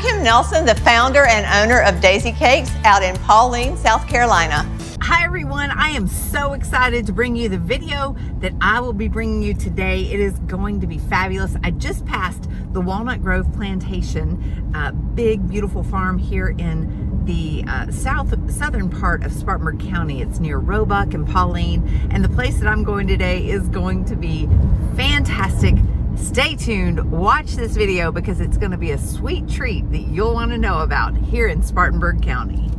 Kim Nelson, the founder and owner of Daisy Cakes out in Pauline, South Carolina. Hi everyone, I am so excited to bring you the video that I will be bringing you today. It is going to be fabulous. I just passed the Walnut Grove Plantation, big beautiful farm here in the southern part of Spartanburg County. It's near Roebuck and Pauline, and the place that I'm going today is going to be fantastic. Stay tuned, watch this video because it's going to be a sweet treat that you'll want to know about here in Spartanburg County.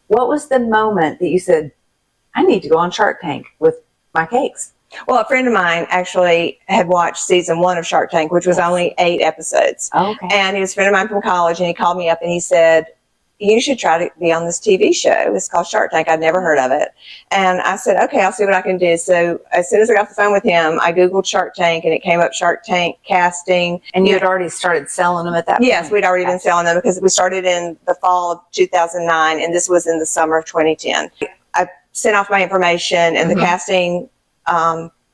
What was the moment that you said, I need to go on Shark Tank with my cakes? Well, a friend of mine actually had watched season 1 of Shark Tank, which was only 8 episodes. Okay. And he was a friend of mine from college, and he called me up and he said, you should try to be on this TV show. It's called Shark Tank. I'd never heard of it. And I said, okay, I'll see what I can do. So as soon as I got off the phone with him, I Googled Shark Tank and it came up Shark Tank casting. And you had already started selling them at that point? Yes, we'd already been selling them because we started in the fall of 2009 and this was in the summer of 2010. I sent off my information and the casting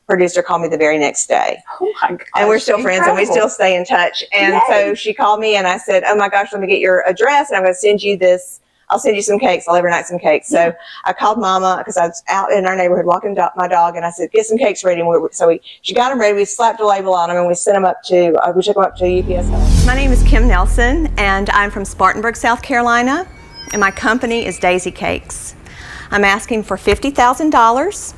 producer called me the very next day. Oh my gosh. And we're still friends and we still stay in touch. And so she called me and I said, oh my gosh, let me get your address and I'm going to send you this. I'll send you some cakes. I'll overnight some cakes. So I called Mama because I was out in our neighborhood walking my dog and I said, get some cakes ready. And she got them ready. We slapped a label on them and we sent them up to, we took them up to UPS. My name is Kim Nelson and I'm from Spartanburg, South Carolina. And my company is Daisy Cakes. I'm asking for $50,000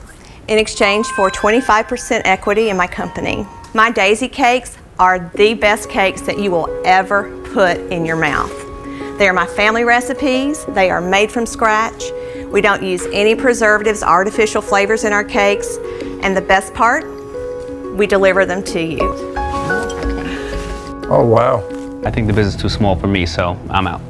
in exchange for 25% equity in my company. My Daisy Cakes are the best cakes that you will ever put in your mouth. They are my family recipes. They are made from scratch. We don't use any preservatives, artificial flavors in our cakes. And the best part, we deliver them to you. Oh, wow. I think the business is too small for me, so I'm out.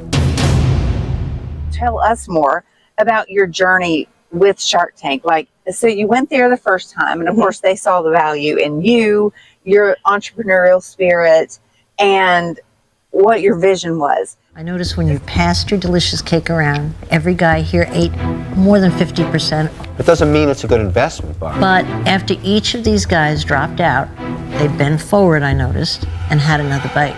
Tell us more about your journey with Shark Tank. So you went there the first time, and of course they saw the value in you, your entrepreneurial spirit, and what your vision was. I noticed when you passed your delicious cake around, every guy here ate more than 50%. It doesn't mean it's a good investment, Barb. But after each of these guys dropped out, they bent forward, I noticed, and had another bite.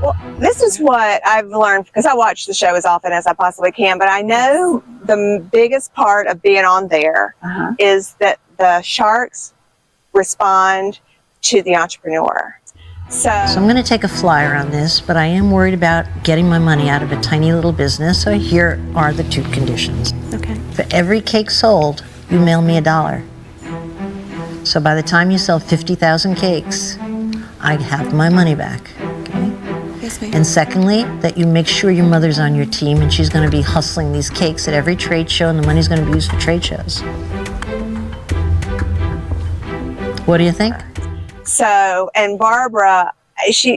Well, this is what I've learned because I watch the show as often as I possibly can, but I know the biggest part of being on there is that the sharks respond to the entrepreneur. So I'm going to take a flyer on this, but I am worried about getting my money out of a tiny little business, so here are the 2 conditions. Okay. For every cake sold, you mail me $1. So by the time you sell 50,000 cakes, I have my money back. Okay? Yes, ma'am. And secondly, that you make sure your mother's on your team and she's going to be hustling these cakes at every trade show and the money's going to be used for trade shows. What do you think? So, and Barbara,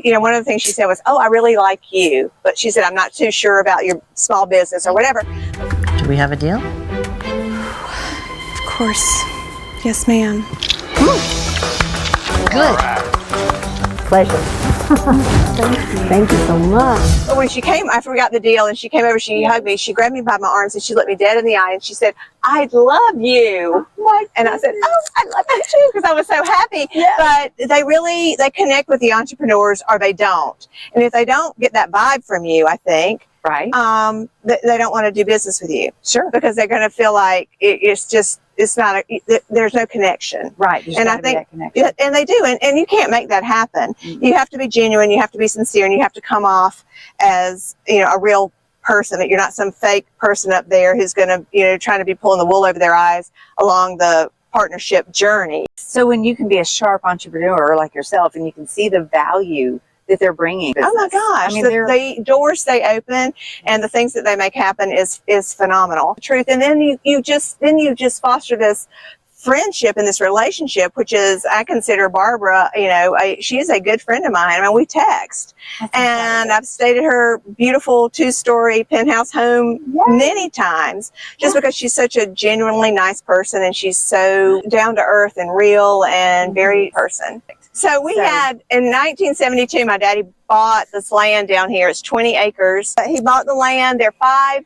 one of the things she said was, oh, I really like you. But she said, I'm not too sure about your small business or whatever. Do we have a deal? Of course. Yes, ma'am. Good. Pleasure. Thank you so much. But when she came, I forgot the deal, and she came over, she hugged me, she grabbed me by my arms, and she looked me dead in the eye, and she said, I love you. And I said, oh, I love you too, because I was so happy. Yeah. But they connect with the entrepreneurs or they don't. And if they don't get that vibe from you, I think, they don't want to do business with you. Sure. Because they're going to feel like there's no connection. Right. And I think, and they do, and you can't make that happen. You have to be genuine, you have to be sincere, and you have to come off as, a real person, that you're not some fake person up there who's going to, trying to be pulling the wool over their eyes along the partnership journey. So when you can be a sharp entrepreneur like yourself and you can see the value that they're bringing business. Oh my gosh, I mean, the doors stay open and the things that they make happen is phenomenal. Truth. And then you just foster this friendship and this relationship, which is, I consider Barbara, she is a good friend of mine. I mean, we text. And I've stayed at her beautiful 2-story penthouse home many times, just because she's such a genuinely nice person and she's so down to earth and real and very person. So we had, in 1972, my daddy bought this land down here. It's 20 acres. He bought the land. There are 5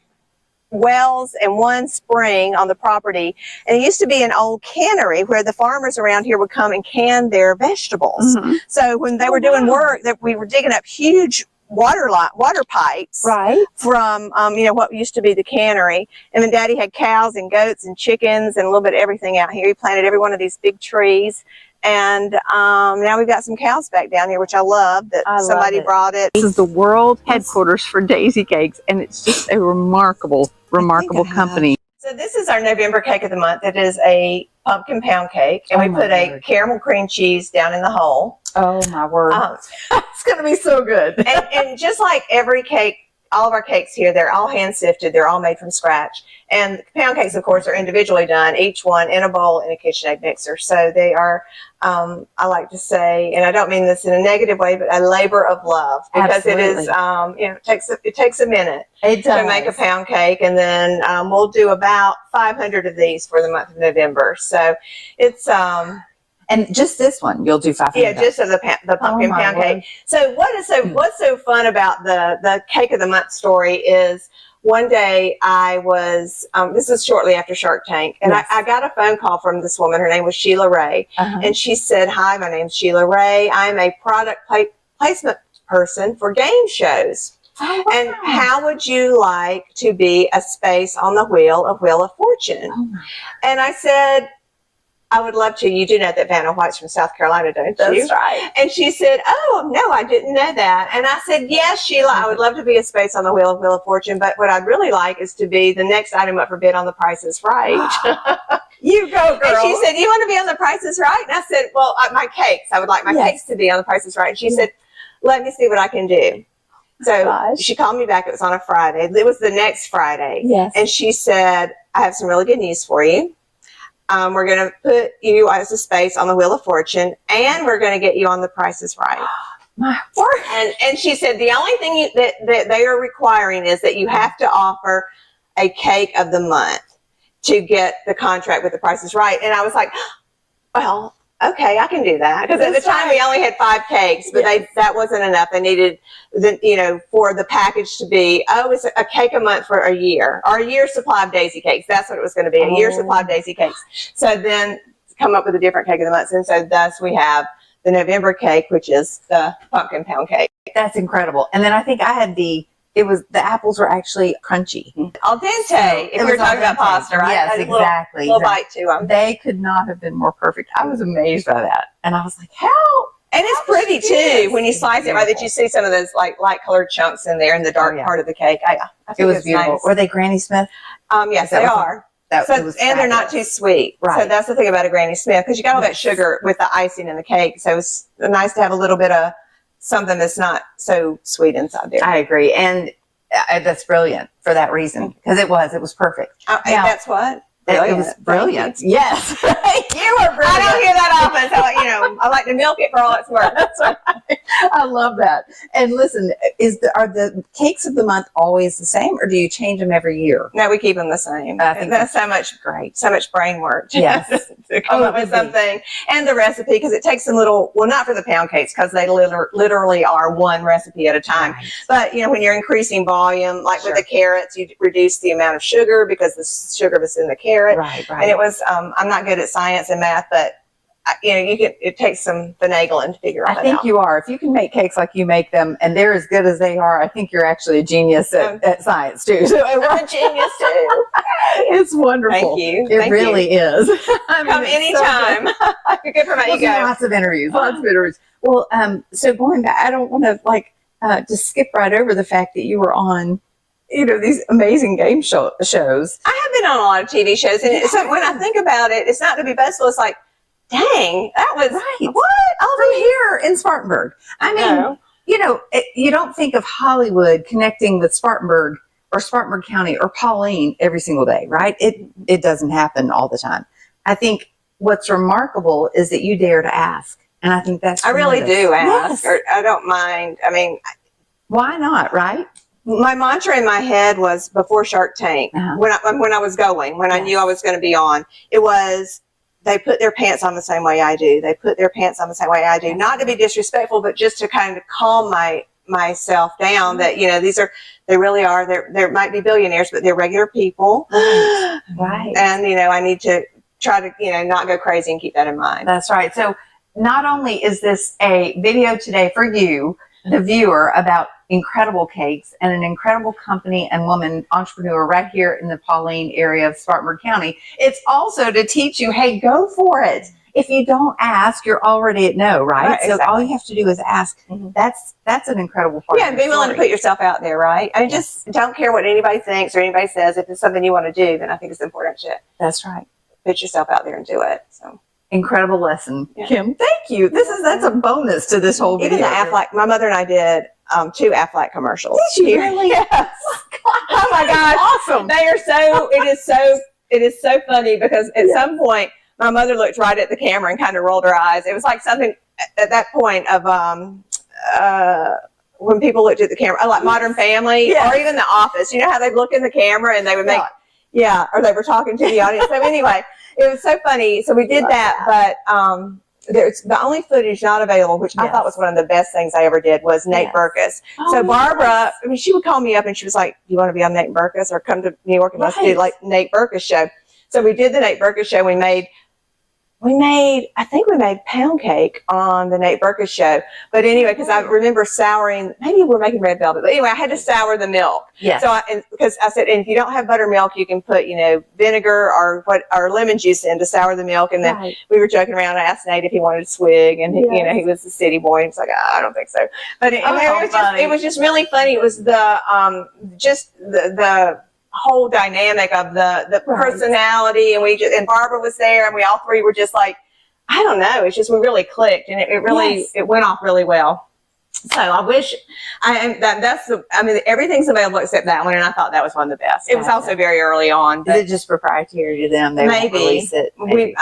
wells and one spring on the property, and it used to be an old cannery where the farmers around here would come and can their vegetables. So when they were doing work, that we were digging up huge water pipes from what used to be the cannery, and then Daddy had cows and goats and chickens and a little bit of everything out here. He planted every one of these big trees, and now we've got some cows back down here, which I love that somebody brought it. This is the world headquarters for Daisy Cakes, and it's just a remarkable company. So this is our November cake of the month. It is a pumpkin pound cake, and we put a caramel cream cheese down in the hole. Oh my word. It's going to be so good. and just like every cake, all of our cakes here, they're all hand sifted. They're all made from scratch. And the pound cakes, of course, are individually done, each one in a bowl in a KitchenAid mixer. So they are, I like to say, and I don't mean this in a negative way, but a labor of love, because it is, it takes a minute to make a pound cake. And then we'll do about 500 of these for the month of November. So it's, and just this one, you'll do 500. Yeah, just of the pumpkin pound cake. So what's so fun about the cake of the month story is one day I was, this is shortly after Shark Tank, and I got a phone call from this woman. Her name was Sheila Ray, and she said, "Hi, my name's Sheila Ray. I'm a product placement person for game shows. And how would you like to be a space on the Wheel of Fortune?" And I said, "I would love to. You do know that Vanna White's from South Carolina, don't you?" That's right. And she said, "Oh, no, I didn't know that." And I said, "Yes, Sheila, I would love to be a space on the Wheel of Fortune, but what I'd really like is to be the next item up for bid on The Price is Right." You go, girl. And she said, "You want to be on The Price is Right?" And I said, "Well, my cakes. I would like my cakes to be on The Price is Right." And she said, "Let me see what I can do." So she called me back. It was on a Friday. It was the next Friday. Yes. And she said, "I have some really good news for you. We're going to put you as a space on the Wheel of Fortune, and we're going to get you on The Price is Right." My word. And she said the only thing that they are requiring is that you have to offer a cake of the month to get the contract with The Price is Right. And I was like, well, okay, I can do that. Because at the time we only had 5 cakes, but that wasn't enough. They needed, for the package to be, it's a cake a month for a year, or a year's supply of Daisy Cakes. That's what it was going to be, a year's supply of Daisy Cakes. So then come up with a different cake of the month. And so thus we have the November cake, which is the pumpkin pound cake. That's incredible. And then I think I had the apples were actually crunchy. Al dente, if we were talking about pasta, right? Yes, exactly. Little bite to them. They could not have been more perfect. I was amazed by that. And I was like, how? And it's pretty too when you slice it, right? That you see some of those like light colored chunks in there in the dark part of the cake. I think it was beautiful. Nice. Were they Granny Smith? Yes, they are. And they're not too sweet. Right. So that's the thing about a Granny Smith, because you got all that sugar with the icing in the cake. So it's nice to have a little bit of something that's not so sweet inside there. I agree. And that's brilliant for that reason, because it was perfect. That's what? Brilliant. It was brilliant. Yes. You are brilliant. I don't hear that often, so I like to milk it for all it's worth. That's right. I love that. And listen, are the cakes of the month always the same, or do you change them every year? No, we keep them the same. I think that's so much brain work. Yes. To come up with something, and the recipe, because it takes some little. Well, not for the pound cakes, because they literally are one recipe at a time. Right. But when you're increasing volume, like with the carrots, you reduce the amount of sugar because the sugar was in the carrot. Right. And it was, I'm not good at science and math, but it takes some finagling to figure out. I think you are. If you can make cakes like you make them, and they're as good as they are, I think you're actually a genius at science too. So I'm a genius too. It's wonderful. Thank you. It really is. Come anytime. You're good for my ego. Lots of interviews. Well, so going back, I don't want to just skip right over the fact that you were on these amazing game shows. I have been on a lot of TV shows, and so when I think about it, it's not to be boastful. It's like, dang, that was what? From here in Spartanburg. I mean, you don't think of Hollywood connecting with Spartanburg or Spartanburg County or Pauline every single day, right? It doesn't happen all the time. I think what's remarkable is that you dare to ask, and I think that's tremendous. I really do ask. Or I don't mind. I mean, why not, right? My mantra in my head was before Shark Tank, when I knew I was going to be on, it was, they put their pants on the same way I do. They put their pants on the same way I do. Not to be disrespectful, but just to kind of calm my myself down that, they really are, they might be billionaires, but they're regular people. Right. And, I need to try to, not go crazy and keep that in mind. That's right. So not only is this a video today for you, the viewer, about incredible cakes and an incredible company and woman entrepreneur right here in the Pauline area of Spartanburg County, it's also to teach you, hey, go for it. If you don't ask, you're already at no, right? Right, so exactly. all you have to do is ask. That's an incredible part. Yeah, and be willing to put yourself out there, right? I mean, just don't care what anybody thinks or anybody says. If it's something you want to do, then I think it's important to That's right. put yourself out there and do it. So Incredible lesson, Yeah. Kim. Thank you. That's a bonus to this whole video. even the Aflac, my mother and I did 2 Aflac commercials. Did you here. really? Yes. Oh my gosh. Awesome. They are it is so funny because at some point my mother looked right at the camera and kind of rolled her eyes. It was like something at that point of when people looked at the camera, like Modern Family or even The Office. You know how they look in the camera and they would make, or they were talking to the audience. So anyway, it was so funny. So we did that, but there's the only footage not available, which I thought was one of the best things I ever did, was Nate Berkus. So Barbara, I mean, she would call me up and she was like, "Do you want to be on Nate Berkus or come to New York and let's do like Nate Berkus show?" So we did the Nate Berkus show. I think we made pound cake on the Nate Berkus show. But anyway, because I remember souring, maybe we're making red velvet, but anyway, I had to sour the milk. Yes. So because I said, and if you don't have buttermilk, you can put, vinegar or lemon juice in to sour the milk. And then we were joking around. I asked Nate if he wanted to swig, and he was a city boy. He was like, I don't think so. But it was just really funny. It was the whole dynamic of the personality, and Barbara was there, and we all three were just like, I don't know, it's just we really clicked, and it really it went off really well. So I wish everything's available except that one, and I thought that was one of the best. It was also very early on. Is it just proprietary to them? They won't release it. We've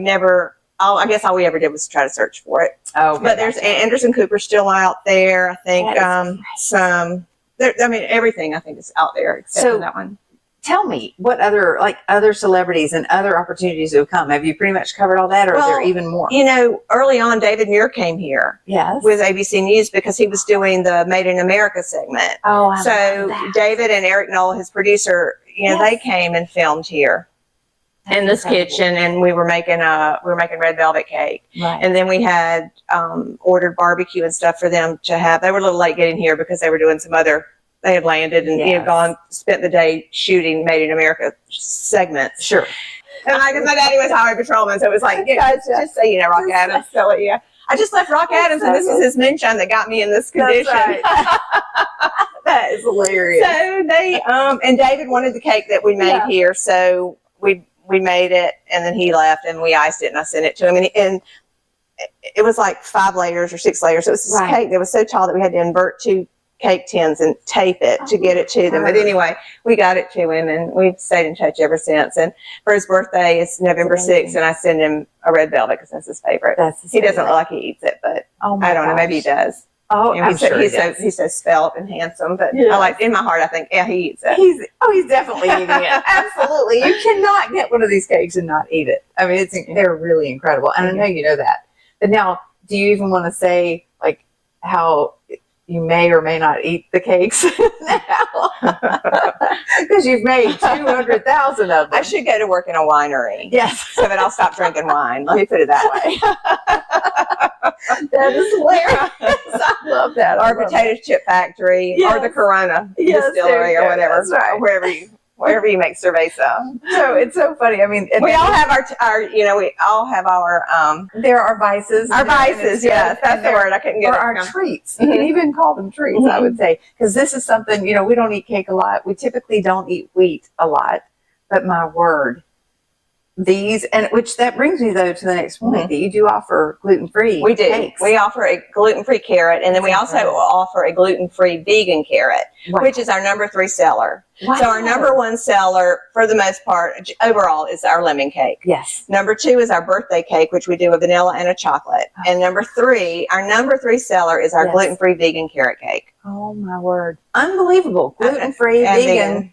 never. I guess all we ever did was try to search for it. Oh, okay, but there's Anderson Cooper still out there. I think everything I think is out there except for that one. Tell me, what other celebrities and other opportunities have come? Have you pretty much covered all that, or is there even more? Early on, David Muir came here with ABC News because he was doing the Made in America segment. Oh, I so love that. David and Eric Knoll, his producer, they came and filmed here in this kitchen, and we were making red velvet cake. Right. And then we had ordered barbecue and stuff for them to have. They were a little late getting here because they were doing some other. They had landed and spent the day shooting Made in America segments. Sure. And because my daddy was highway patrolman, so it was like, just so you know, Rock Adams. So I just left Rock Adams, and this was his moonshine that got me in this condition. That's right. That is hilarious. So they and David wanted the cake that we made here, so we made it, and then he left, and we iced it, and I sent it to him, and it was like 5 layers or 6 layers. So it was this cake that was so tall that we had to invert 2 cake tins and tape it to get it to them. But anyway, we got it to him, and we've stayed in touch ever since. And for his birthday, it's November 6th, and I send him a red velvet because that's his favorite. He doesn't look like he eats it, but I don't know. Maybe he does. Oh, he's so svelte and handsome, but I like in my heart, I think, he eats it. He's definitely eating it. Absolutely. You cannot get one of these cakes and not eat it. I mean, they're really incredible. And I know you know that. But now, do you even want to say like how you may or may not eat the cakes now? Because you've made 200,000 of them. I should go to work in a winery. Yes. So that I'll stop drinking wine. Let me put it that way. That is hilarious. I love that. Or a potato chip factory, or the Corona distillery, or whatever. That's right. Or wherever you make cerveza. So it's so funny. I mean, we all have our there are vices. Our vices, yes. That's the word. I couldn't get it. Or our treats. You can even call them treats, I would say. Because this is something, we don't eat cake a lot. We typically don't eat wheat a lot. But my word, that brings me though to the next point, that you do offer gluten-free We do. cakes. We offer a gluten-free carrot, and then we also offer a gluten-free vegan carrot, which is our number 3 seller. Wow. So our number 1 seller, for the most part, overall, is our lemon cake. Yes. Number 2 is our birthday cake, which we do a vanilla and a chocolate. Oh. And our number 3 seller is our gluten-free vegan carrot cake. Oh my word! Unbelievable, gluten-free vegan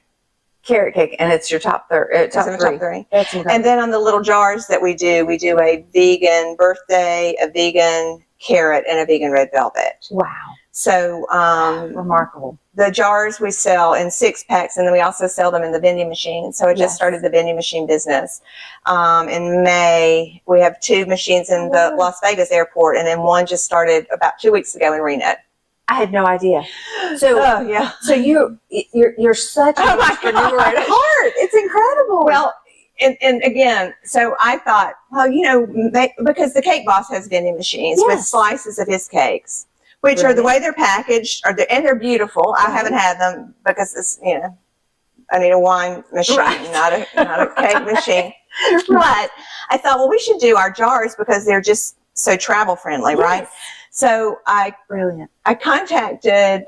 carrot cake, and it's your top 3. Top 3. That's incredible. And then on the little jars that we do a vegan birthday, a vegan carrot, and a vegan red velvet. Wow. So Remarkable. the jars we sell in 6-packs, and then we also sell them in the vending machine. So I just started the vending machine business. In May, we have 2 machines in the Las Vegas airport, and then one just started about 2 weeks ago in Reno. I had no idea. So, yeah. so you're such an entrepreneur at heart. It's incredible. Well, and again, so I thought, well, because the Cake Boss has vending machines with slices of his cakes, which are the way they're packaged, and they're beautiful. I haven't had them because it's, I need a wine machine, not a cake machine. But I thought, well, we should do our jars because they're just so travel friendly, right? So I contacted,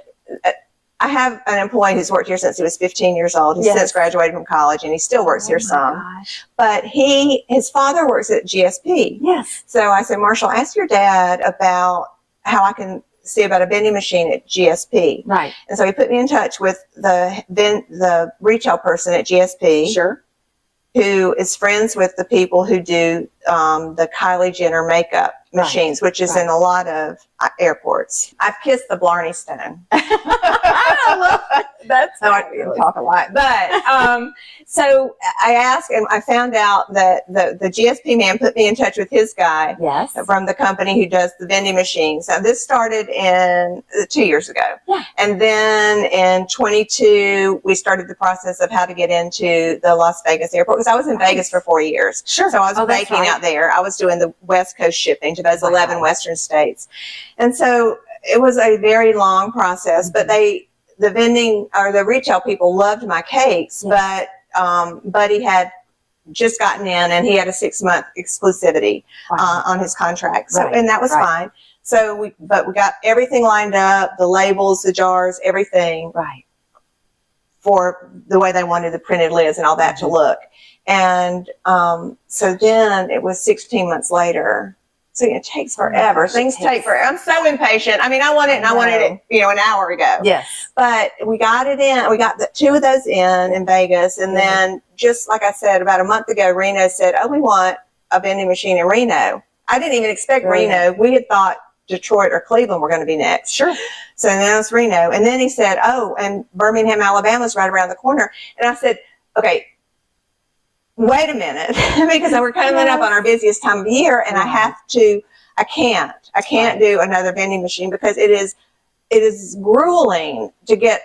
I have an employee who's worked here since he was 15 years old. He's since graduated from college, and he still works here some. Gosh. But his father works at GSP. Yes. So I said, Marshall, ask your dad about how I can see about a vending machine at GSP. Right. And so he put me in touch with the retail person at GSP. Sure. Who is friends with the people who do the Kylie Jenner makeup machines, which is in a lot of airports. I've kissed the Blarney Stone. I love it. That's so I talk a lot. But so I asked, and I found out that the GSP man put me in touch with his guy from the company who does the vending machines. Now, this started in 2 years ago. Yeah. And then in 22, we started the process of how to get into the Las Vegas airport, because I was in Vegas for 4 years. Sure. So I was baking out there. I was doing the West Coast shipping to those 11 Western states. And so it was a very long process, but the vending or the retail people loved my cakes, but Buddy had just gotten in and he had a 6-month exclusivity on his contract. So, and that was fine. So we got everything lined up, the labels, the jars, everything for the way they wanted the printed lids and all that to look. And so then it was 16 months later. So it takes forever. Things take forever. I'm so impatient. I mean, I want it, and I wanted it, an hour ago. Yes. But we got it in. We got 2 of those in Vegas, and then just like I said, about a month ago, Reno said, "Oh, we want a vending machine in Reno." I didn't even expect Reno. We had thought Detroit or Cleveland were going to be next. Sure. So then it was Reno, and then he said, "Oh, and Birmingham, Alabama's right around the corner." And I said, "Okay, wait a minute," because we're coming up on our busiest time of year, and I can't do another vending machine because it is grueling to get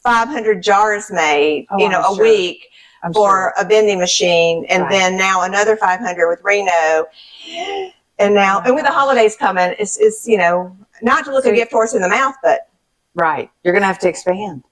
500 jars made, a week for a vending machine, and then now another 500 with Reno, and with the holidays coming, it's not to look a gift horse in the mouth, but you're gonna have to expand.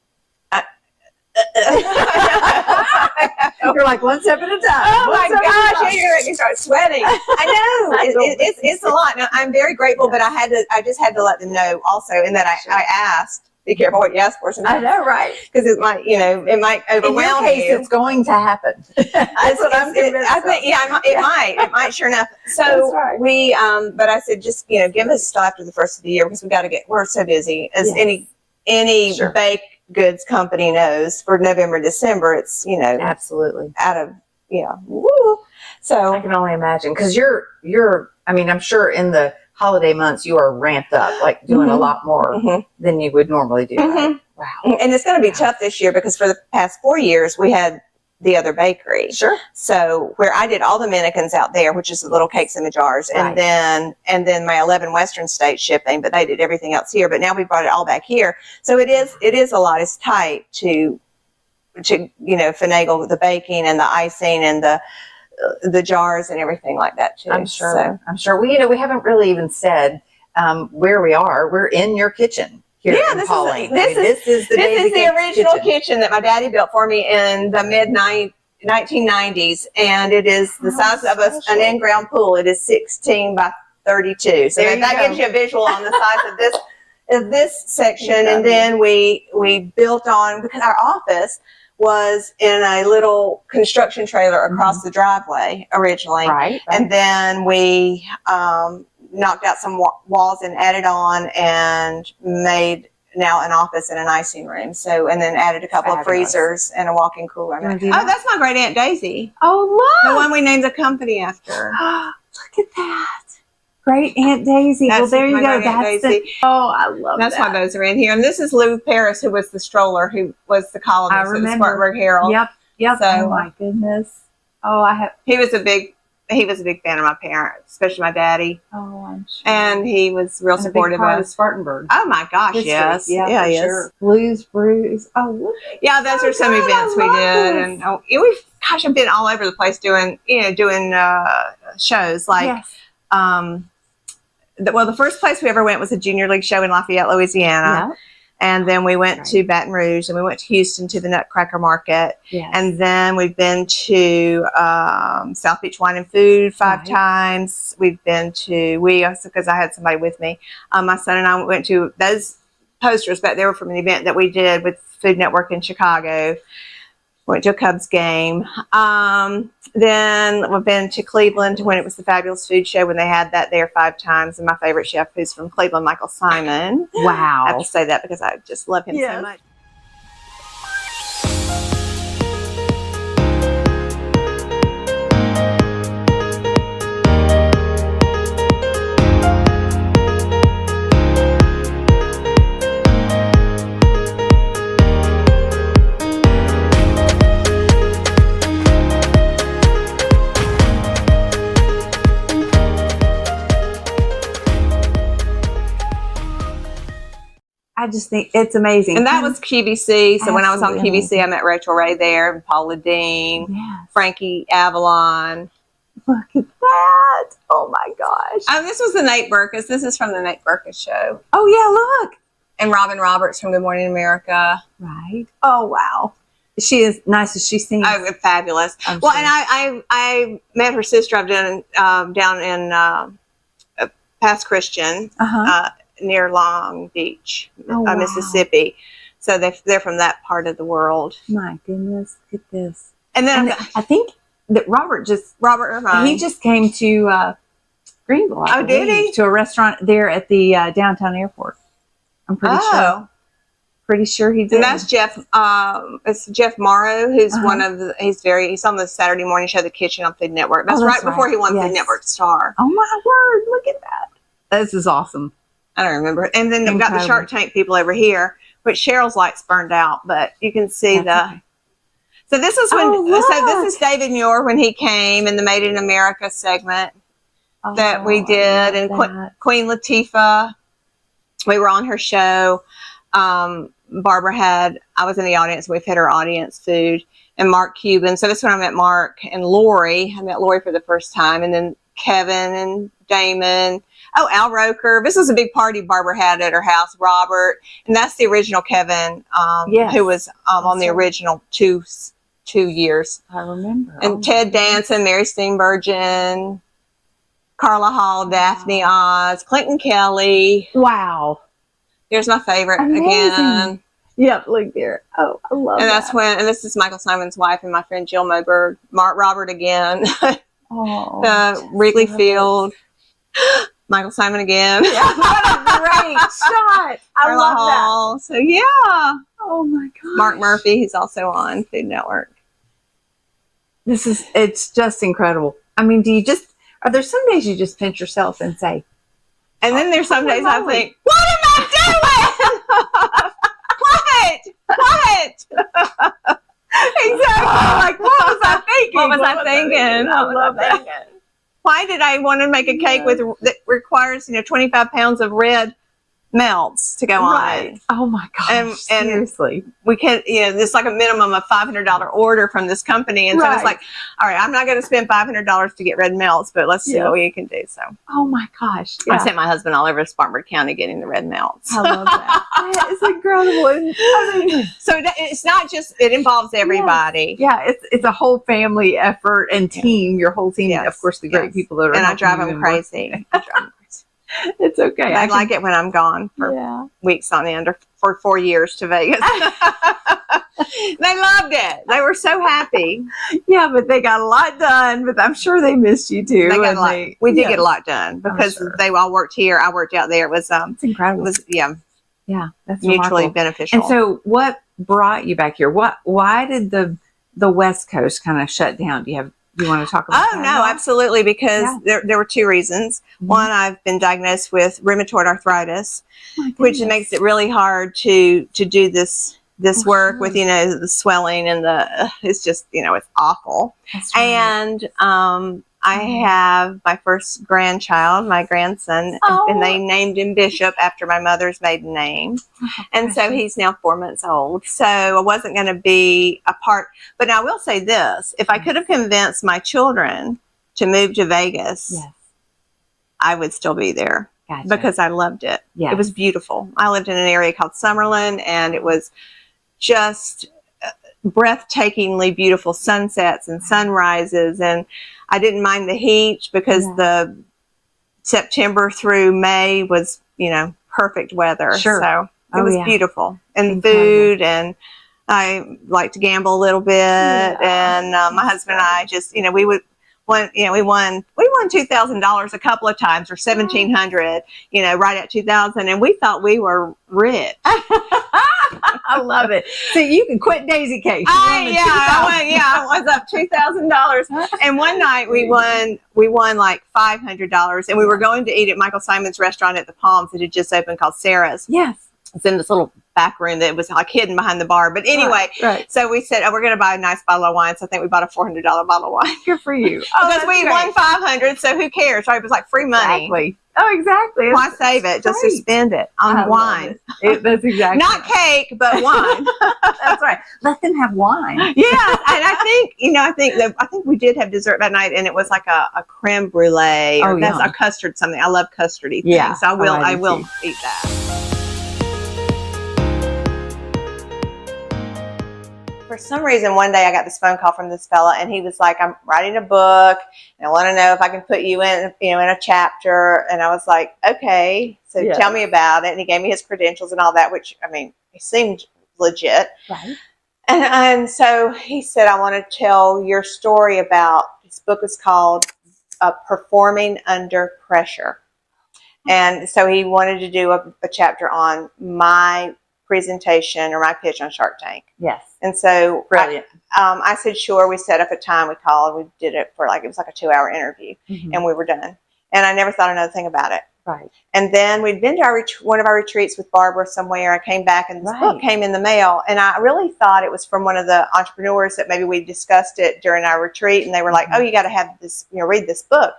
You're like one step at a time. Oh my gosh, you're making me start sweating. I know it's a lot. Now, I'm very grateful, but I just had to let them know also, and that I asked. Be careful what you ask for. I know, right? Because it might, it might overwhelm you. In your case, it's going to happen. That's what I'm convinced. I think, it might, sure enough. So we, but I said, just give us till after the first of the year because we're so busy. As any bake goods company knows, for November, December, it's absolutely out of woo. So I can only imagine because you're. I mean, I'm sure in the holiday months you are ramped up, like doing a lot more than you would normally do. Right? Wow. And it's going to be tough this year because for the past 4 years we had the other bakery. Sure. So where I did all the mannequins out there, which is the little cakes in the jars, and then my 11 Western states shipping, but they did everything else here. But now we brought it all back here. So it is a lot. It's tight to finagle the baking and the icing and the jars and everything like that too. I'm sure. I'm sure. We haven't really even said where we are. We're in your kitchen. Here in Pauline. This is the original kitchen that my daddy built for me in the mid 1990s, and it is the size of an in-ground pool. It is 16 by 32. So that gives you a visual on the size of this section. And then we built on, because our office was in a little construction trailer across the driveway originally, and then we knocked out some walls and added on and made now an office and an icing room. So, and then added a couple of freezers and a walk-in cooler. Oh, that's my great Aunt Daisy. Oh, look. The one we named the company after. Look at that. Great Aunt Daisy. Well, That's there you my go. great Aunt That's the, Daisy. oh, I love That's that. why those are in here. And this is Lou Paris, who was the stroller, who was the I columnist at the remember. Spartanburg Herald. Yep. So, oh my goodness. Oh, he was a big fan of my parents, especially my daddy. Oh, I'm sure. And he was real And a big supportive part of of Spartanburg. Oh my gosh, History. yes. Yeah, he sure. is. Blues Brews. Oh, look. Yeah, those are some good. events I we love did. this. And I've been all over the place doing shows. Like, Yes. the first place we ever went was a junior league show in Lafayette, Louisiana. Yeah. And then we went to Baton Rouge, and we went to Houston to the Nutcracker Market. Yes. And then we've been to South Beach Wine and Food 5 Right. times. We've been to, because I had somebody with me, my son and I went to those posters, but they were from an event that we did with Food Network in Chicago. Went to a Cubs game. Then we've been to Cleveland when it was the Fabulous Food Show, when they had that there 5 times. And my favorite chef, who's from Cleveland, Michael Simon. Wow. I have to say that because I just love him Yes. so much. I just think it's amazing. And that was QVC. So when I was on Absolutely QVC, I met Rachel Ray there, and Paula Dean, Yes. Frankie Avalon. Look at that. Oh my gosh. This was the Nate Burkus. This is from the Nate Burkus show. Oh yeah, look. And Robin Roberts from Good Morning America. Right. Oh wow. She is nice as she seems. Oh, fabulous. I'm Well, sure. and I met her sister. I've done down in Pass Christian, near Long Beach, Oh, wow. Mississippi. So they're from that part of the world. My goodness, look at this. And then And I think that Robert Irvine. he just came to Greenville. I Oh, did believe, he? To a restaurant there at the downtown airport. I'm pretty sure. Pretty sure he did. And that's Jeff. It's Jeff Morrow, who's Uh-huh. one of the. He's on the Saturday morning show, The Kitchen on Food Network. That's, that's right before right. he won Yes. Food Network Star. Oh my word! Look at that. This is awesome. I don't remember. And then they've got the Incredible. Shark Tank people over here, which Cheryl's lights burned out, but you can see That's okay. So this is when. Oh, So this look. is David Muir when he came in the Made in America segment that we Oh, I did, and love that. Queen Latifah. We were on her show. Barbara I was in the audience. We fed her audience food, and Mark Cuban. So this is when I met Mark and Lori. I met Lori for the first time, and then Kevin and Damon. Oh, Al Roker. This was a big party Barbara had at her house. Robert, and that's the original Kevin, Yes. who was on the That's right. original two years. I remember. And Oh, Ted Danson, Mary Steenburgen, Carla Hall, Daphne Oz, Clinton Kelly. wow. Here's my favorite Amazing. again. Yep. Look there. Oh, I love And that. that's when, and this is Michael Simon's wife and my friend Jill Moberg, Robert again, Oh, Wrigley love it. Field, Michael Simon again, What a great shot. I Carla love that. Hall. So yeah, Oh my god. Mark Murphy, he's also on Food Network. It's just incredible. I mean, are there some days you just pinch yourself and say, And then there's some holy days I moly. think, what am I doing? What? exactly, like, what was I thinking? What was I thinking? I love that. Why did I want to make a cake that requires 25 pounds of red melts to go Right. on? Oh my gosh. And seriously. We can't, there's like a minimum of $500 order from this company, and so Right. it's like, all right, I'm not going to spend $500 to get red melts, but let's see Yeah. what we can do. So Oh my gosh. I Yeah. sent my husband all over Spartanburg County getting the red melts. I love that. That is incredible. And, I mean, So it's not just, it involves everybody. yeah, it's a whole family effort and team, your whole team. Yes. Of course, the great Yes. people that are And I helping drive you them and work. crazy. I drive 'em crazy. It's okay. I like it when I'm gone for Yeah. weeks on end, or for 4 years to Vegas. They loved it. They were so happy. Yeah, but they got a lot done. But I'm sure they missed you too. They got and a lot. We did yes. get a lot done because sure. they all worked here. I worked out there. It was It's incredible. yeah, Yeah, that's mutually remarkable. beneficial. And so, what brought you back here? Why did the West Coast kind of shut down? Do You want to talk about Oh, that? no, absolutely. Because there were two reasons. One, I've been diagnosed with rheumatoid arthritis, which makes it really hard to do this work with, the swelling and it's just, it's awful. That's right. And, I have my first grandchild, my grandson, and they named him Bishop after my mother's maiden name. And so he's now 4 months old. So I wasn't going to be a part. But now I will say this. If I could have convinced my children to move to Vegas, I would still be there because I loved it. It was beautiful. I lived in an area called Summerlin, and it was just breathtakingly beautiful sunsets and sunrises. And I didn't mind the heat because the September through May was, perfect weather. Sure. So it was beautiful. And food, and I like to gamble a little bit. And my husband and I just, we won $2,000 a couple of times, or $1,700, right at 2000. And we thought we were rich. I love it. So you can quit Daisy Cakes. I was up $2,000. And one night we won like $500, and we were going to eat at Michael Simon's restaurant at the Palms that had just opened, called Sarah's. Yes. It's in this little back room that was like hidden behind the bar. But anyway, so we said, we're going to buy a nice bottle of wine. So I think we bought a $400 bottle of wine. Good for you. Because we won $500, so who cares, right? It was like free money. Exactly. Oh, exactly. Why save it? Just to spend it on wine. That's exactly Not cake, but wine. That's right. Let them have wine. Yeah, and I think we did have dessert that night, and it was like a creme brulee or that's a custard something. I love custardy things. Yeah, so I will eat that. For some reason, one day I got this phone call from this fella, and he was like, "I'm writing a book, and I want to know if I can put you in, in a chapter." And I was like, "Okay, so tell me about it." And he gave me his credentials and all that, which he seemed legit. Right. And so he said, "I want to tell your story about." His book is called "Performing Under Pressure," and so he wanted to do a chapter on my presentation or my pitch on Shark Tank. Yes. And so brilliant. I said, sure. We set up a time. We called. We did it for it was like a 2-hour interview, and we were done. And I never thought another thing about it. Right. And then we'd been to one of our retreats with Barbara somewhere. I came back, and this book came in the mail. And I really thought it was from one of the entrepreneurs that maybe we discussed it during our retreat. And they were like, "Oh, you got to have this, read this book."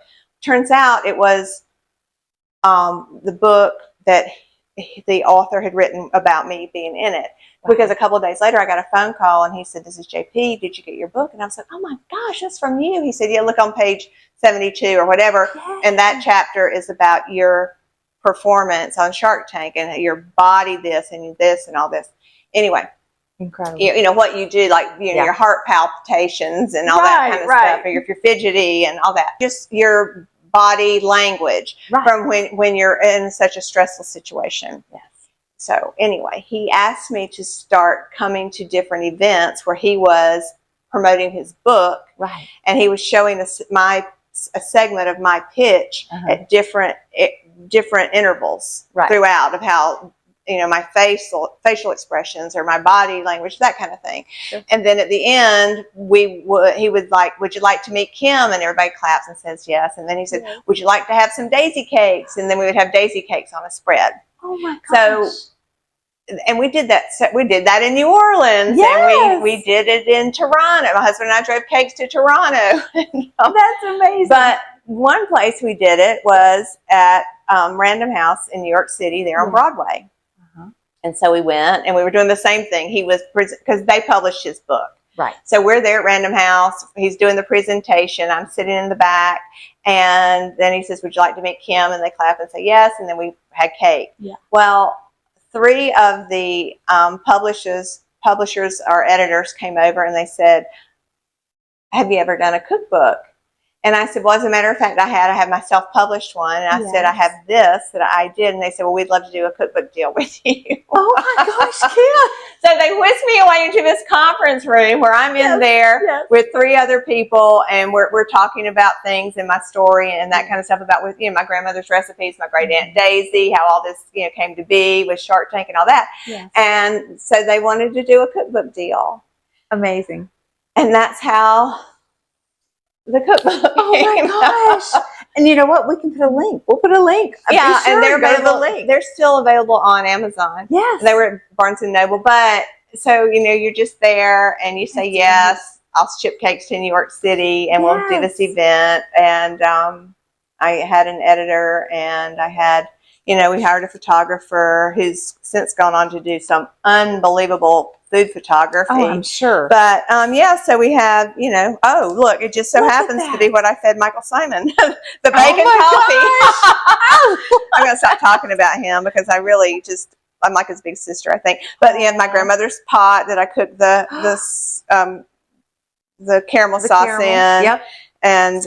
Turns out it was the book that the author had written about me being in it. Because a couple of days later, I got a phone call, and he said, "This is JP. Did you get your book?" And I was like, "Oh my gosh, that's from you." He said, "Yeah, look on page 72 or whatever." And that chapter is about your performance on Shark Tank and your body this and all this. Anyway, incredible. What you do, like, your heart palpitations and all that kind of stuff, or if you're fidgety and all that. Just your body language from when you're in such a stressful situation. Yes. So anyway, he asked me to start coming to different events where he was promoting his book, and he was showing us a segment of my pitch at different intervals throughout of how my facial expressions or my body language, that kind of thing. Sure. And then at the end, he would like, "Would you like to meet Kim?" And everybody claps and says yes. And then he said, "Would you like to have some daisy cakes?" And then we would have daisy cakes on a spread. Oh my gosh. And we did that. We did that in New Orleans, and we did it in Toronto. My husband and I drove cakes to Toronto. That's amazing. But one place we did it was at Random House in New York City, there on Broadway. And so we went, and we were doing the same thing. He was because they published his book. Right. So we're there at Random House. He's doing the presentation. I'm sitting in the back. And then he says, "Would you like to meet Kim?" And they clap and say yes. And then we had cake. Yeah. Well, 3 of the publishers or editors came over, and they said, "Have you ever done a cookbook?" And I said, "Well, as a matter of fact, I have my self-published one." And I said, "I have this that I did." And they said, "Well, we'd love to do a cookbook deal with you." Oh my gosh, Kim. So they whisked me away into this conference room where I'm in there with 3 other people, and we're talking about things in my story and that kind of stuff about my grandmother's recipes, my great aunt Daisy, how all this came to be with Shark Tank and all that. Yes. And so they wanted to do a cookbook deal. Amazing. And that's how the cookbook. Oh my gosh. And you know what? We can put a link. We'll put a link. Yeah, Be sure and they're to go to the available. link. They're still available on Amazon. Yes. They were at Barnes and Noble, but so you're just there and you say That's yes. I'll ship cakes to New York City, and we'll do this event. And I had an editor, and I had, we hired a photographer who's since gone on to do some unbelievable food photography. Oh, I'm sure. But so we have, oh, look, it just so Look at happens to that. be what I fed Michael Simon, the bacon coffee. I'm going to stop talking about him because I really I'm like his big sister, I think. But my grandmother's pot that I cooked the caramel sauce in. Yep. And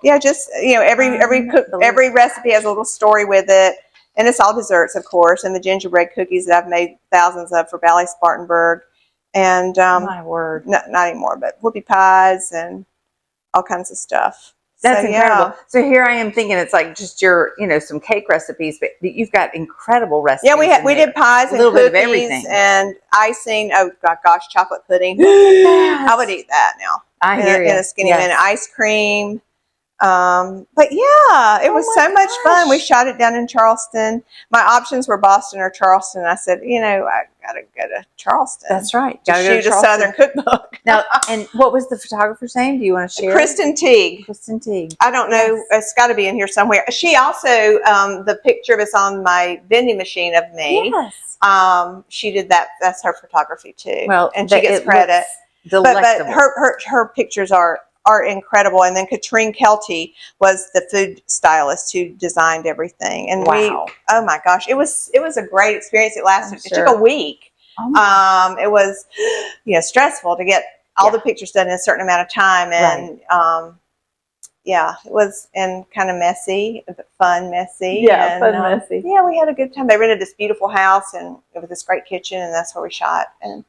every recipe has a little story with it. And it's all desserts, of course, and the gingerbread cookies that I've made thousands of for Ballet Spartanburg. And My word. not anymore, but whoopie pies and all kinds of stuff. That's So, incredible. yeah. So here I am thinking it's like just your, some cake recipes, but you've got incredible recipes. Yeah, we did pies and little bit of cookies everything. And icing. Oh gosh, chocolate pudding. that. I would eat that now. I hear you. In a skinny Yes. minute. Ice cream. But yeah, it was my so much fun. We gosh. shot it down in Charleston. My options were Boston or Charleston. I said, I gotta go to Charleston. That's right. To Gotta go to shoot a Charleston. Southern cookbook. Now, and what was the photographer's name? Do you want to share? Kristen Teague. Kristen Teague. I don't know. Yes. It's got to be in here somewhere. She also, the picture of us on my vending machine of me. Yes. She did that. That's her photography too. Well, and she gets credit. But Delectable. her pictures are incredible. And then Katrine Kelty was the food stylist who designed everything. And Wow. oh my gosh, it was a great experience. It lasted. I'm sure. It took a week. Oh It was, stressful to get all the pictures done in a certain amount of time. And, it was kind of messy, but fun, messy. Yeah, and, fun, messy. Yeah, we had a good time. They rented this beautiful house and it was this great kitchen, and that's where we shot. And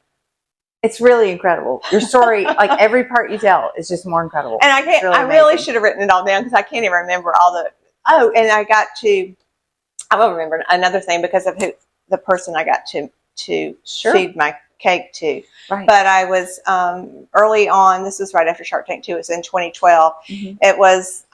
it's really incredible. Your story, like every part you tell, is just more incredible. And I can't. Really I really amazing. should have written it all down because I can't even remember all the. Oh, and I will remember another thing because of the person I got to Sure. feed my cake to. Right. But I was early on. This was right after Shark Tank 2. It was in 2012. Mhm. It was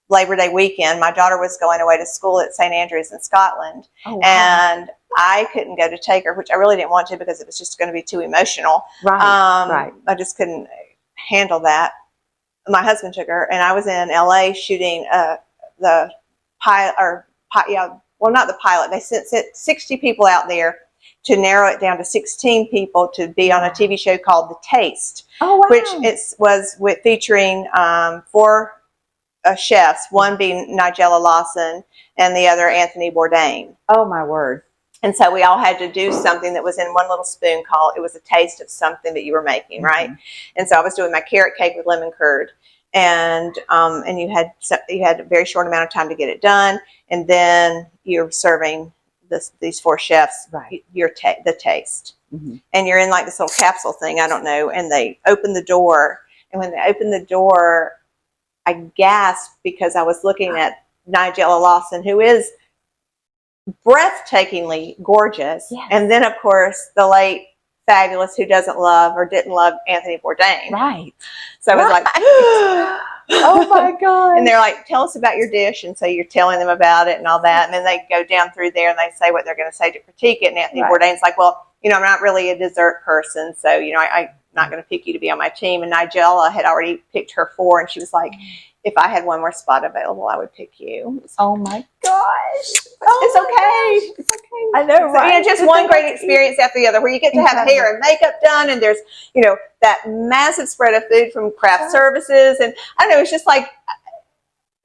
Labor Day weekend. My daughter was going away to school at St. Andrews in Scotland, Oh, wow. and I couldn't go to take her, which I really didn't want to because it was just going to be too emotional. Right. I just couldn't handle that. My husband took her, and I was in LA shooting the pilot, not the pilot. They sent 60 people out there to narrow it down to 16 people to be on a TV show called The Taste, Oh, wow. which was featuring 4 chefs, one being Nigella Lawson and the other Anthony Bourdain. Oh, my word. And so we all had to do something that was in one little spoon it was a taste of something that you were making, right? And so I was doing my carrot cake with lemon curd, and you had a very short amount of time to get it done, and then you're serving these 4 chefs Right. the taste, Mm-hmm. and you're in like this little capsule thing, I don't know, and they open the door, and when they opened the door, I gasped because I was looking at Nigella Lawson, who is breathtakingly gorgeous. Yes. And then, of course, the late fabulous who didn't love Anthony Bourdain. Right. So I was like, Oh, my God. and they're like, tell us about your dish. And so you're telling them about it and all that. And then they go down through there and they say what they're going to say to critique it. And Anthony Right. Bourdain's like, well, I'm not really a dessert person. So, I'm not going to pick you to be on my team. And Nigella had already picked her 4. And she was like, if I had one more spot available, I would pick you. Oh, my gosh. It's okay. It's okay. I know, right? Just one great experience after the other, where you get to have hair and makeup done, and there's, that massive spread of food from craft services, and I don't know, it's just like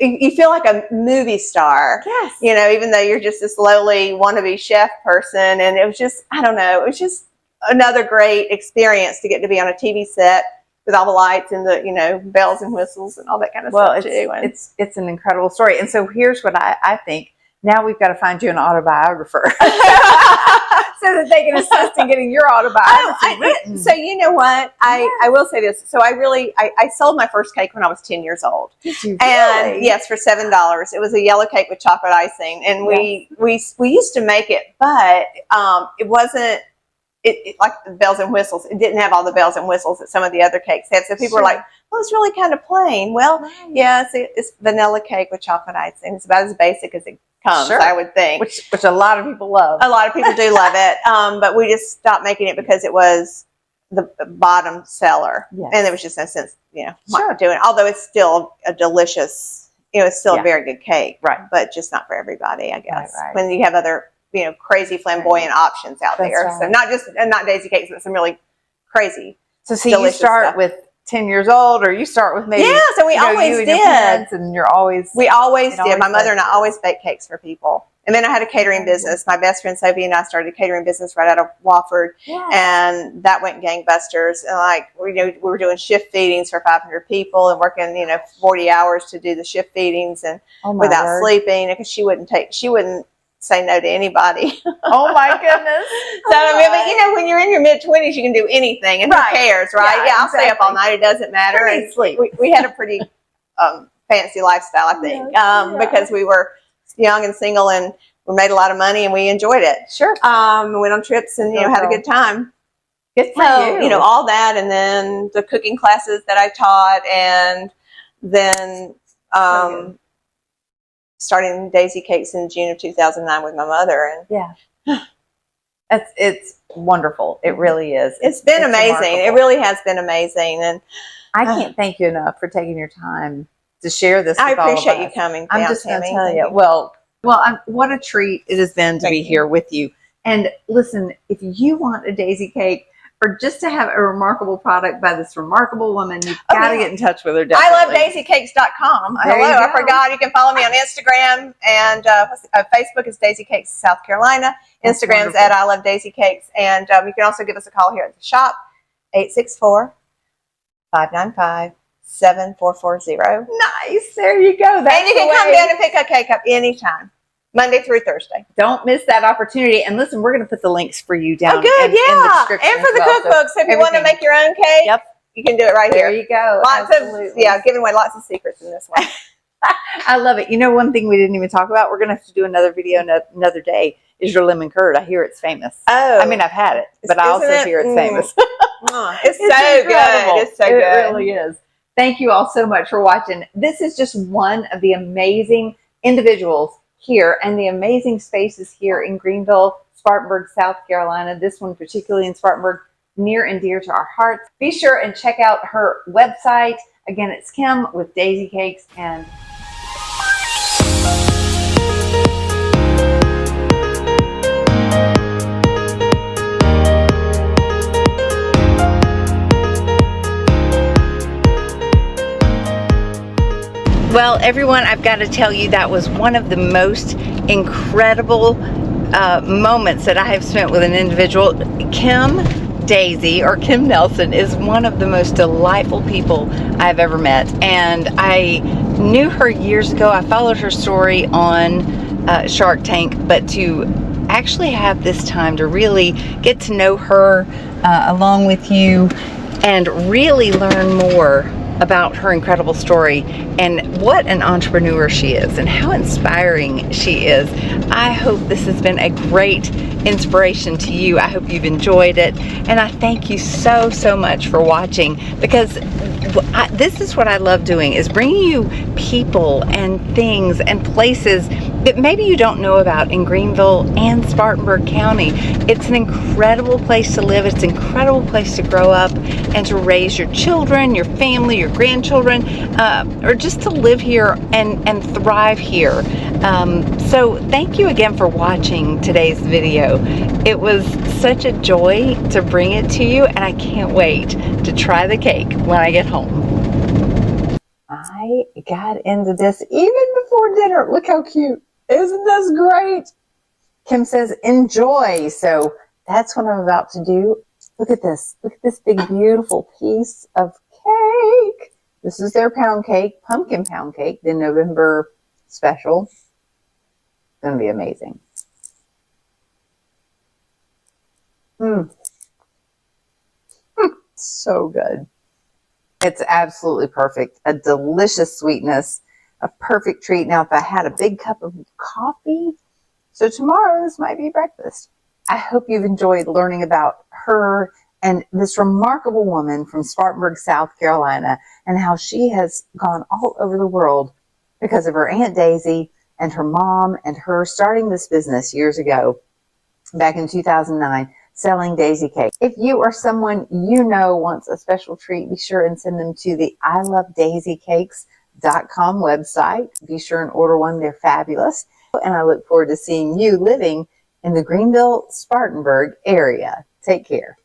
you feel like a movie star. Yes. Even though you're just this lowly wannabe chef person, and it was just, I don't know, it was just another great experience to get to be on a TV set with all the lights and the, bells and whistles and all that kind of stuff too. And It's an incredible story. And so here's what I think. Now we've got to find you an autobiographer so that they can assist in getting your autobiography written. So you know what? I will say this. So I sold my first cake when I was 10 years old. Did you And really? yes, for $7. It was a yellow cake with chocolate icing. And we used to make it, but it wasn't like the bells and whistles. It didn't have all the bells and whistles that some of the other cakes had. So people were like, "Well, it's really kind of plain." Well, yeah, it's vanilla cake with chocolate icing. It's about as basic as it comes, I would think. Which a lot of people love. A lot of people do love it, but we just stopped making it because it was the bottom seller, and there was just no sense, doing it. Although it's still a delicious, it's still a very good cake, right? But just not for everybody, I guess. Right. When you have other, crazy flamboyant options out there, so not daisy cakes, but some really crazy. So see, you start stuff. with 10 years old, or you start with maybe so we always you did, and we always did. My mother and I always baked cakes for people. And then I had a catering business. My best friend Sophie and I started a catering business right out of Wofford, and that went gangbusters. And we were doing shift feedings for 500 people and working 40 hours to do the shift feedings and without sleeping, because she wouldn't say no to anybody. Oh my goodness! But when you're in your mid-20s, you can do anything, and who cares, right? I'll stay up all night. It doesn't matter. And sleep. We had a pretty fancy lifestyle, I think, because we were young and single, and we made a lot of money, and we enjoyed it. Sure. We went on trips and had a good time. Good for you. All that, and then the cooking classes that I taught, and then starting Daisy Cakes in June of 2009 with my mother. And it's wonderful. It really is. It's been amazing. Remarkable. It really has been amazing, and I can't thank you enough for taking your time to share this. I with all of appreciate us. you coming. I'm just going to tell you. Well, what a treat it has been to be here with you. And listen, if you want a daisy cake, or just to have a remarkable product by this remarkable woman, you've got to get in touch with her. Definitely. I love daisykakes.com. Hello, I forgot. You can follow me on Instagram, and Facebook is Daisy Cakes South Carolina. Instagram's at I Love Daisy Cakes, and you can also give us a call here at the shop, 864-595-7440. Nice. There you go. And you can come down and pick a cake up anytime, Monday through Thursday. Don't miss that opportunity. And listen, we're going to put the links for you down in the description. And for the cookbooks, so if you want to make your own cake, you can do it right here. There you go. Giving away lots of secrets in this one. I love it. One thing we didn't even talk about, we're going to have to do another video another day, is your lemon curd. I hear it's famous. Oh. I mean, I've had it, but I also hear it's famous. It's so good. It's so good. It really is. Thank you all so much for watching. This is just one of the amazing individuals here and the amazing spaces here in Greenville, Spartanburg, South Carolina. This one particularly in Spartanburg, near and dear to our hearts. Be sure and check out her website. Again, it's Kim with Daisy Cakes. And well, everyone, I've got to tell you, that was one of the most incredible moments that I have spent with an individual. Kim Daisy, or Kim Nelson, is one of the most delightful people I've ever met. And I knew her years ago. I followed her story on Shark Tank, but to actually have this time to really get to know her along with you and really learn more about her incredible story and what an entrepreneur she is and how inspiring she is. I hope this has been a great inspiration to you. I hope you've enjoyed it, and I thank you so much for watching, because this is what I love doing, is bringing you people and things and places that maybe you don't know about in Greenville and Spartanburg County. It's an incredible place to live. It's an incredible place to grow up and to raise your children, your family, your grandchildren, or just to live here and thrive here. So thank you again for watching today's video. It was such a joy to bring it to you, and I can't wait to try the cake when I get home. I got into this even before dinner. Look how cute. Isn't this great? Kim says, enjoy. So that's what I'm about to do. Look at this. Look at this big, beautiful piece of cake. This is their pound cake, pumpkin pound cake, the November special. It's going to be amazing. So good. It's absolutely perfect. A delicious sweetness, a perfect treat. Now, if I had a big cup of coffee, so tomorrow this might be breakfast. I hope you've enjoyed learning about her and this remarkable woman from Spartanburg, South Carolina, and how she has gone all over the world because of her Aunt Daisy and her mom and her starting this business years ago, back in 2009, selling daisy cake. If you or someone you know wants a special treat, be sure and send them to the ilovedaisykcakes.com website. Be sure and order one. They're fabulous. And I look forward to seeing you living in the Greenville, Spartanburg area. Take care.